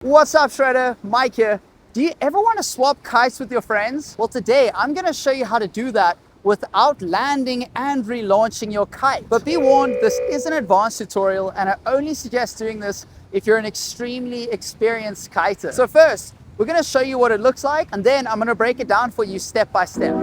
What's up, Shredder? Mike here. Do you ever want to swap kites with your friends? Well, today I'm going to show you how to do that without landing and relaunching your kite. But be warned, this is an advanced tutorial and I only suggest doing this if you're an extremely experienced kiter. So first, we're going to show you what it looks like and then I'm going to break it down for you step by step.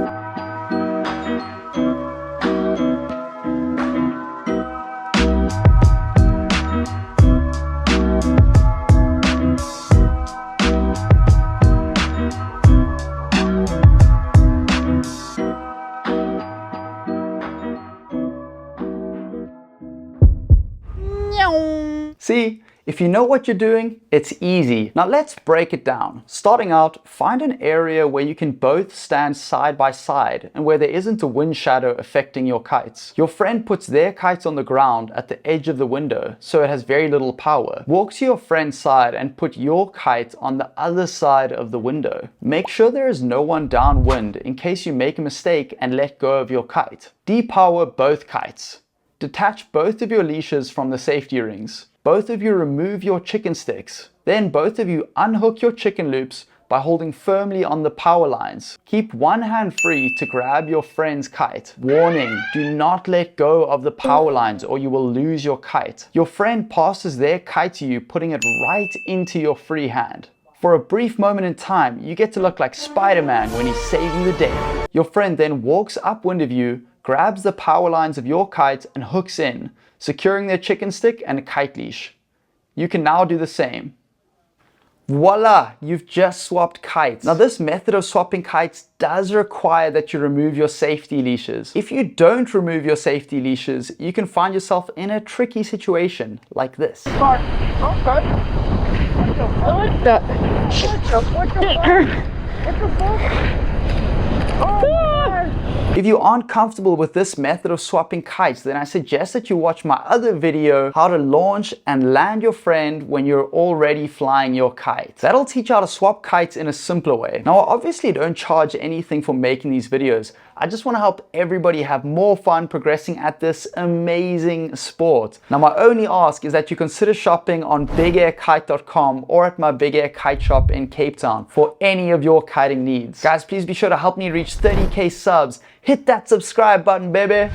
See, if you know what you're doing, it's easy. Now let's break it down. Starting out, find an area where you can both stand side by side and where there isn't a wind shadow affecting your kites. Your friend puts their kites on the ground at the edge of the window, so it has very little power. Walk to your friend's side and put your kite on the other side of the window. Make sure there is no one downwind in case you make a mistake and let go of your kite. Depower both kites. Detach both of your leashes from the safety rings. Both of you remove your chicken sticks. Then both of you unhook your chicken loops by holding firmly on the power lines. Keep one hand free to grab your friend's kite. Warning, do not let go of the power lines or you will lose your kite. Your friend passes their kite to you, putting it right into your free hand. For a brief moment in time, you get to look like Spider-Man when he's saving the day. Your friend then walks upwind of you, grabs the power lines of your kite and hooks in, securing their chicken stick and a kite leash. You can now do the same. Voila, you've just swapped kites. Now this method of swapping kites does require that you remove your safety leashes. If you don't remove your safety leashes, you can find yourself in a tricky situation like this. Start. Okay. What the fuck? What the fuck? Oh, if you aren't comfortable with this method of swapping kites, then I suggest that you watch my other video, how to launch and land your friend when you're already flying your kite. That'll teach you how to swap kites in a simpler way. Now, I obviously don't charge anything for making these videos. I just want to help everybody have more fun progressing at this amazing sport. Now, my only ask is that you consider shopping on bigairkite.com or at my Big Air Kite shop in Cape Town for any of your kiting needs. Guys, please be sure to help me reach 30K subs. Hit that subscribe button, baby.